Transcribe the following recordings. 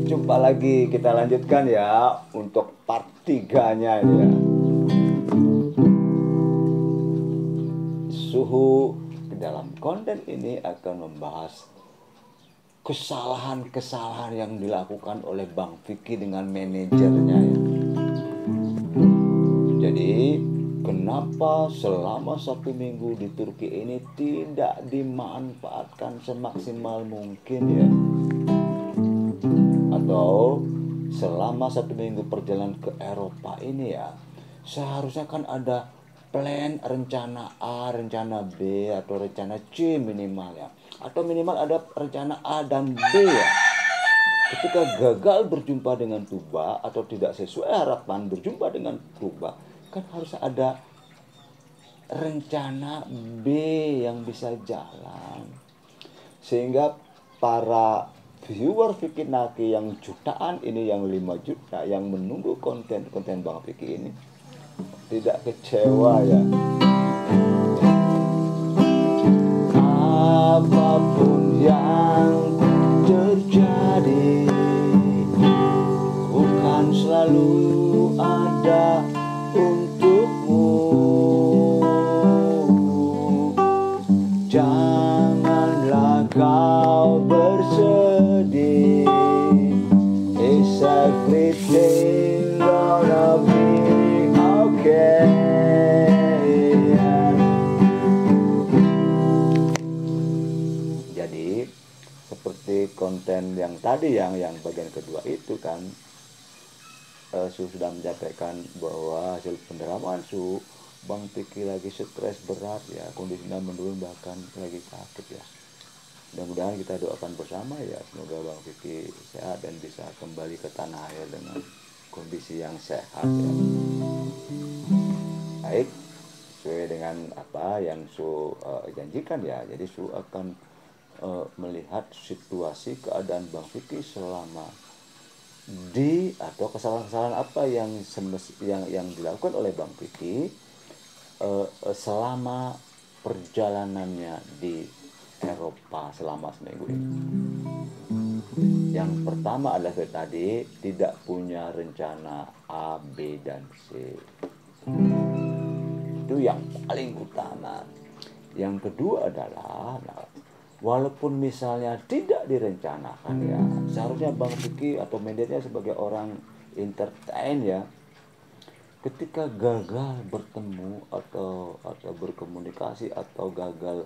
Jumpa lagi, kita lanjutkan ya untuk part 3-nya ini ya. Suhu dalam konten ini akan membahas kesalahan-kesalahan yang dilakukan oleh Bang Vicky dengan manajernya ya. Jadi kenapa selama 1 minggu di Turki ini tidak dimanfaatkan semaksimal mungkin ya? Atau selama 1 minggu perjalanan ke Eropa ini ya, seharusnya kan ada plan, rencana A, rencana B, atau rencana C minimal ya. Atau minimal ada rencana A dan B ya. Ketika gagal berjumpa dengan Tuba atau tidak sesuai harapan berjumpa dengan Tuba, kan harus ada rencana B yang bisa jalan. Sehingga para viewer Vicky Naki yang jutaan ini, yang 5 juta yang menunggu konten Bang Vicky ini tidak kecewa ya. Apapun yang terjadi bukan selalu ada untukmu. Janganlah kau bersedih. Is everything gonna be okay? Jadi seperti konten yang tadi yang bagian kedua itu kan, Su sudah menyampaikan bahwa hasil penderaman Su, Bang Vicky lagi stres berat ya, kondisinya menurun bahkan lagi sakit ya. Mudah-mudahan kita doakan bersama ya, semoga Bang Vicky sehat dan bisa kembali ke tanah air dengan kondisi yang sehat ya. Baik, sesuai dengan apa yang Su janjikan ya, jadi Su akan melihat situasi keadaan Bang Vicky selama di atau kesalahan-kesalahan apa yang dilakukan oleh Bang Vicky selama perjalanannya di Eropa selama seminggu ini. Yang pertama adalah tadi tidak punya rencana A, B, dan C. Itu yang paling utama. Yang kedua adalah walaupun misalnya tidak direncanakan ya, seharusnya Bang Vicky atau manajernya sebagai orang entertain ya, ketika gagal bertemu atau berkomunikasi atau gagal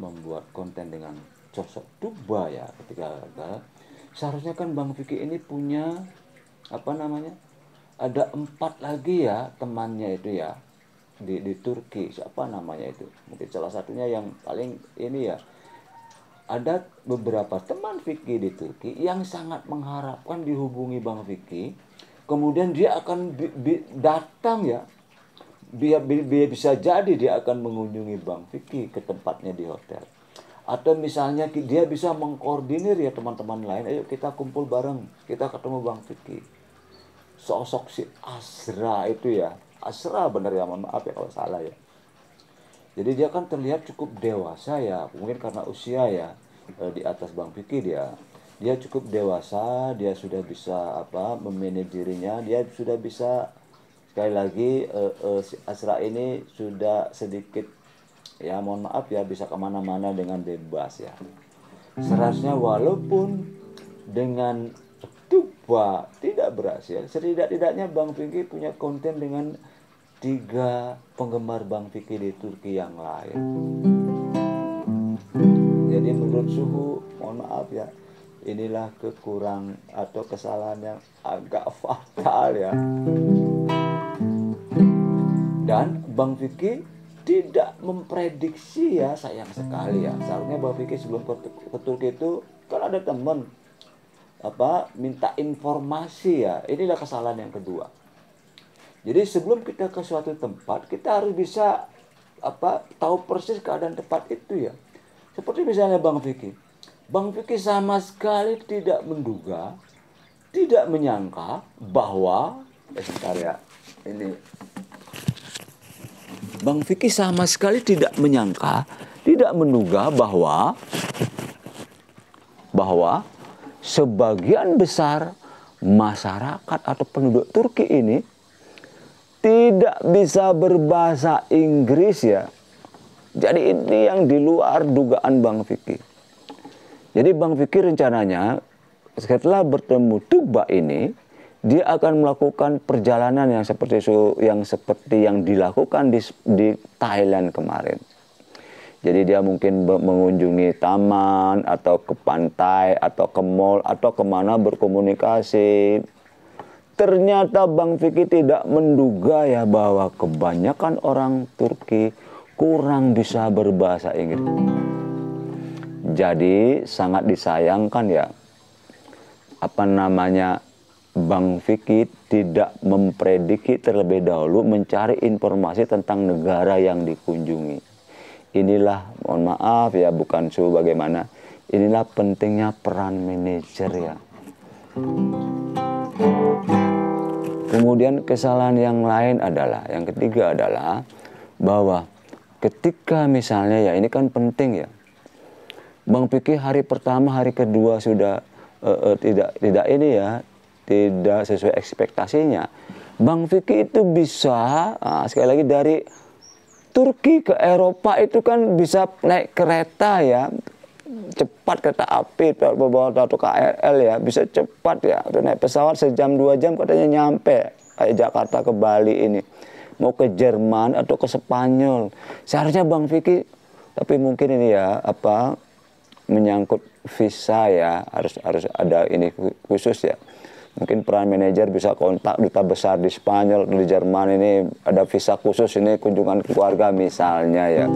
membuat konten dengan sosok Tuba ya, ketika gagal, seharusnya kan Bang Vicky ini punya ada 4 lagi ya temannya itu ya di Turki. Siapa namanya itu? Mungkin salah satunya yang paling ini ya. Ada beberapa teman Vicky di Turki yang sangat mengharapkan dihubungi Bang Vicky. Kemudian dia akan datang ya. Dia bisa jadi dia akan mengunjungi Bang Vicky ke tempatnya di hotel. Atau misalnya dia bisa mengkoordinir ya teman-teman lain. Ayo kita kumpul bareng, kita ketemu Bang Vicky. Sosok si Asra itu ya. Asra bener ya, mohon maaf ya kalau salah ya. Jadi dia kan terlihat cukup dewasa ya, mungkin karena usia ya, di atas Bang Vicky dia cukup dewasa, dia sudah bisa memanage dirinya, dia sudah bisa, sekali lagi si Asra ini sudah sedikit ya, mohon maaf ya, bisa kemana-mana dengan bebas ya. Seharusnya walaupun dengan Tuba tidak berhasil, setidak-tidaknya Bang Vicky punya konten dengan 3 penggemar Bang Vicky di Turki yang lain. Jadi menurut Suhu, mohon maaf ya, inilah kekurangan atau kesalahan yang agak fatal ya. Dan Bang Vicky tidak memprediksi ya, sayang sekali ya. Seharusnya Bang Vicky sebelum ke Turki itu kan ada teman minta informasi ya. Inilah kesalahan yang kedua. Jadi sebelum kita ke suatu tempat, kita harus bisa tahu persis keadaan tempat itu ya. Seperti misalnya Bang Vicky. Bang Vicky sama sekali tidak menduga, tidak menyangka bahwa sebentar ya. Ini Bang Vicky sama sekali tidak menyangka tidak menduga bahwa sebagian besar masyarakat atau penduduk Turki ini tidak bisa berbahasa Inggris ya. Jadi ini yang di luar dugaan Bang Vicky. Jadi Bang Vicky rencananya setelah bertemu Tuba ini, dia akan melakukan perjalanan yang seperti yang dilakukan di Thailand kemarin. Jadi dia mungkin mengunjungi taman atau ke pantai atau ke mall atau kemana berkomunikasi. Ternyata Bang Vicky tidak menduga ya bahwa kebanyakan orang Turki kurang bisa berbahasa Inggris. Jadi sangat disayangkan ya, Bang Vicky tidak memprediksi terlebih dahulu mencari informasi tentang negara yang dikunjungi. Inilah, mohon maaf ya, bukan bagaimana. Inilah pentingnya peran manajer ya. Kemudian kesalahan yang lain adalah, yang ketiga adalah bahwa ketika misalnya ya, ini kan penting ya, Bang Vicky hari pertama, hari kedua sudah tidak sesuai ekspektasinya. Bang Vicky itu bisa sekali lagi dari Turki ke Eropa itu kan bisa naik kereta ya, cepat, kereta api atau KRL ya, bisa cepat ya. Naik pesawat sejam 2 jam katanya nyampe, kayak Jakarta ke Bali ini. Mau ke Jerman atau ke Spanyol. Seharusnya Bang Vicky, tapi mungkin ini ya menyangkut visa ya, harus ada ini khusus ya. Mungkin peran manajer bisa kontak duta besar di Spanyol, di Jerman, ini ada visa khusus, ini kunjungan keluarga misalnya ya.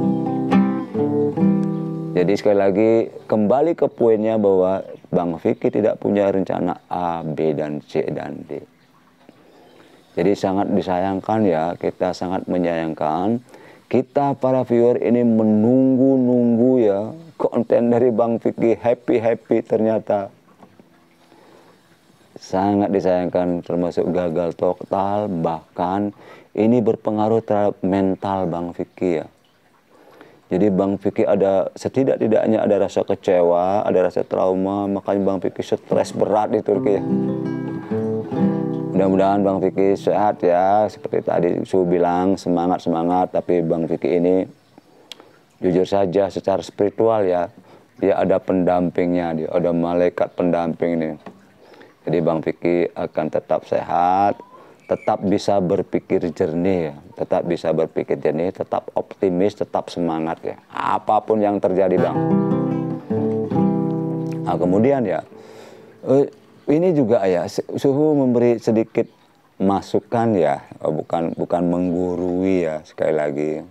Jadi sekali lagi kembali ke poinnya bahwa Bang Vicky tidak punya rencana A, B, dan C, dan D. Jadi sangat disayangkan ya, kita sangat menyayangkan. Kita para viewer ini menunggu-nunggu ya konten dari Bang Vicky, happy ternyata. Sangat disayangkan, termasuk gagal total, bahkan ini berpengaruh terhadap mental Bang Vicky ya. Jadi Bang Vicky ada setidak-tidaknya ada rasa kecewa, ada rasa trauma, makanya Bang Vicky stres berat di Turki ya. Mudah-mudahan Bang Vicky sehat ya, seperti tadi Su bilang, semangat, tapi Bang Vicky ini jujur saja secara spiritual ya, dia ada pendampingnya, dia ada malaikat pendamping nih. Jadi Bang Vicky akan tetap sehat, tetap bisa berpikir jernih ya, tetap optimis, tetap semangat ya, apapun yang terjadi Bang. Nah kemudian ya, ini juga ya, Suhu memberi sedikit masukan ya, bukan menggurui ya, sekali lagi.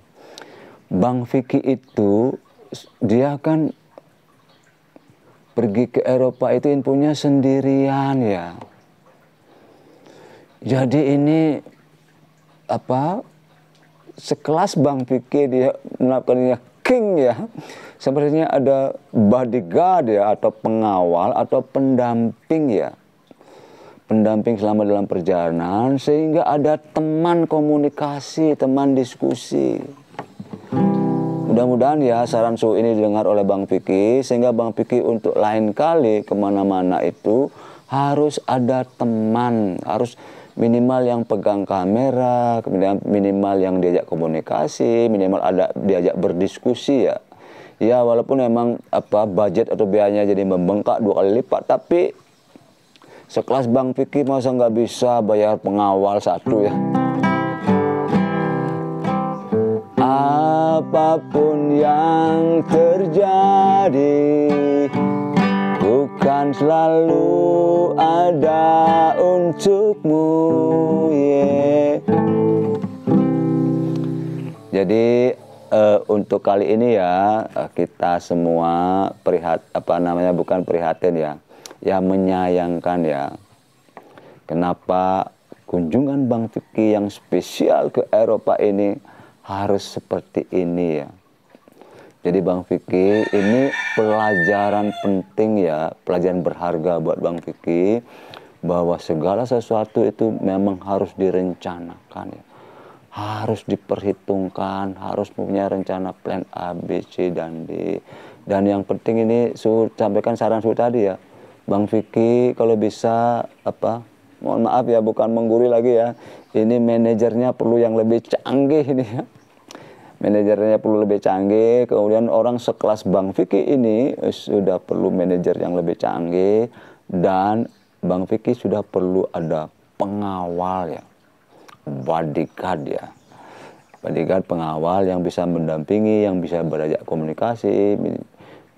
Bang Vicky itu, dia kan pergi ke Eropa itu infonya sendirian ya. Jadi ini sekelas Bang Vicky dia melakukannya king ya. Sebenarnya ada bodyguard ya, atau pengawal atau pendamping ya. Pendamping selama dalam perjalanan, sehingga ada teman komunikasi, teman diskusi. Mudah-mudahan ya saran Su ini didengar oleh Bang Vicky, sehingga Bang Vicky untuk lain kali kemana-mana itu harus ada teman, harus minimal yang pegang kamera, kemudian minimal yang diajak komunikasi, minimal ada diajak berdiskusi ya. Ya walaupun memang budget atau biayanya jadi membengkak 2 kali lipat, tapi sekelas Bang Vicky masa nggak bisa bayar pengawal 1 ya. Apapun yang terjadi, bukan selalu ada untukmu, yeah. Jadi untuk kali ini ya, kita semua bukan prihatin ya, ya menyayangkan ya. Kenapa kunjungan Bang Vicky yang spesial ke Eropa ini harus seperti ini ya. Jadi Bang Vicky ini pelajaran penting ya, pelajaran berharga buat Bang Vicky, bahwa segala sesuatu itu memang harus direncanakan ya. harus diperhitungkan, harus punya rencana plan A, B, C, dan D. Dan yang penting ini sampaikan saran tadi ya, Bang Vicky kalau bisa mohon maaf ya, bukan menggurui lagi ya, ini manajernya perlu yang lebih canggih ini ya. Manajernya perlu lebih canggih, kemudian orang sekelas Bang Vicky ini sudah perlu manajer yang lebih canggih, dan Bang Vicky sudah perlu ada pengawal ya, bodyguard ya. Bodyguard, pengawal yang bisa mendampingi, yang bisa berajak komunikasi,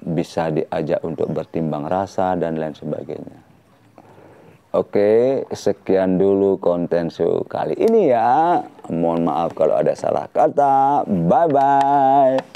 bisa diajak untuk bertimbang rasa, dan lain sebagainya. Oke, sekian dulu konten kali ini ya. Mohon maaf kalau ada salah kata. Bye-bye.